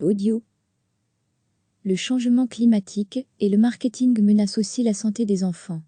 Audio. Le changement climatique et le marketing menacent aussi la santé des enfants.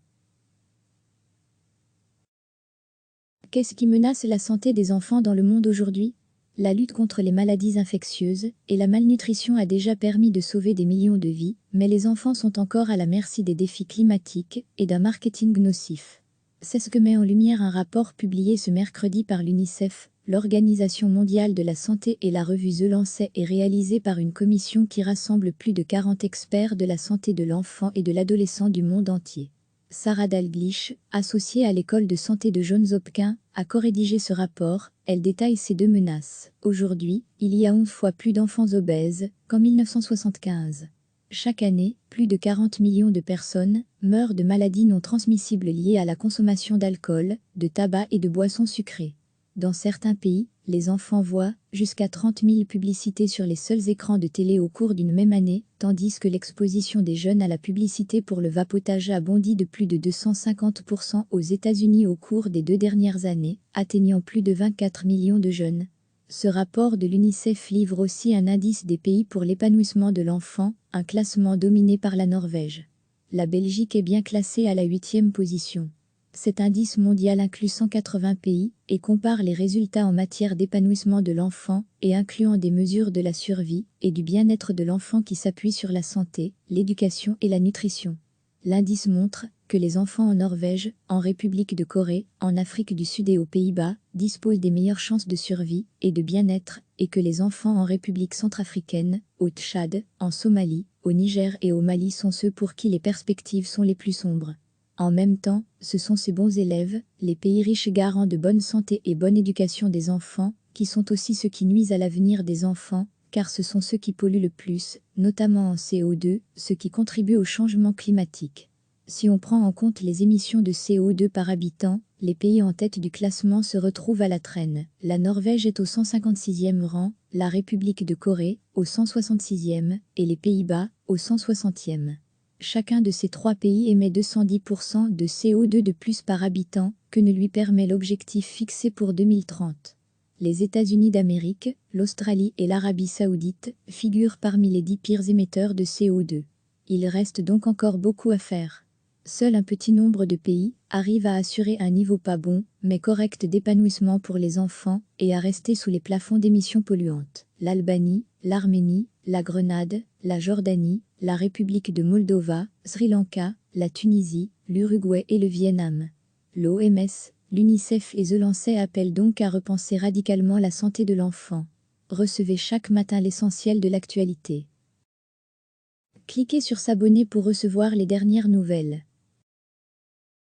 Qu'est-ce qui menace la santé des enfants dans le monde aujourd'hui? La lutte contre les maladies infectieuses et la malnutrition a déjà permis de sauver des millions de vies, mais les enfants sont encore à la merci des défis climatiques et d'un marketing nocif. C'est ce que met en lumière un rapport publié ce mercredi par l'UNICEF, l'Organisation mondiale de la santé, et la revue The Lancet est réalisé par une commission qui rassemble plus de 40 experts de la santé de l'enfant et de l'adolescent du monde entier. Sarah Dalglish, associée à l'école de santé de Johns Hopkins, a co-rédigé ce rapport. Elle détaille ces deux menaces. Aujourd'hui, il y a 11 fois plus d'enfants obèses qu'en 1975. Chaque année, plus de 40 millions de personnes meurent de maladies non transmissibles liées à la consommation d'alcool, de tabac et de boissons sucrées. Dans certains pays, les enfants voient jusqu'à 30 000 publicités sur les seuls écrans de télé au cours d'une même année, tandis que l'exposition des jeunes à la publicité pour le vapotage a bondi de plus de 250% aux États-Unis au cours des 2 dernières années, atteignant plus de 24 millions de jeunes. Ce rapport de l'UNICEF livre aussi un indice des pays pour l'épanouissement de l'enfant, un classement dominé par la Norvège. La Belgique est bien classée à la 8e position. Cet indice mondial inclut 180 pays et compare les résultats en matière d'épanouissement de l'enfant et incluant des mesures de la survie et du bien-être de l'enfant qui s'appuient sur la santé, l'éducation et la nutrition. L'indice montre que les enfants en Norvège, en République de Corée, en Afrique du Sud et aux Pays-Bas disposent des meilleures chances de survie et de bien-être, et que les enfants en République centrafricaine, au Tchad, en Somalie, au Niger et au Mali sont ceux pour qui les perspectives sont les plus sombres. En même temps, ce sont ces bons élèves, les pays riches garants de bonne santé et bonne éducation des enfants, qui sont aussi ceux qui nuisent à l'avenir des enfants, car ce sont ceux qui polluent le plus, notamment en CO2, ce qui contribue au changement climatique. Si on prend en compte les émissions de CO2 par habitant, les pays en tête du classement se retrouvent à la traîne. La Norvège est au 156e rang, la République de Corée au 166e et les Pays-Bas au 160e. Chacun de ces 3 pays émet 210% de CO2 de plus par habitant que ne lui permet l'objectif fixé pour 2030. Les États-Unis d'Amérique, l'Australie et l'Arabie saoudite figurent parmi les 10 pires émetteurs de CO2. Il reste donc encore beaucoup à faire. Seul un petit nombre de pays arrive à assurer un niveau pas bon, mais correct d'épanouissement pour les enfants et à rester sous les plafonds d'émissions polluantes. L'Albanie, l'Arménie, la Grenade, la Jordanie, la République de Moldova, Sri Lanka, la Tunisie, l'Uruguay et le Vietnam. L'OMS, l'UNICEF et The Lancet appellent donc à repenser radicalement la santé de l'enfant. Recevez chaque matin l'essentiel de l'actualité. Cliquez sur s'abonner pour recevoir les dernières nouvelles.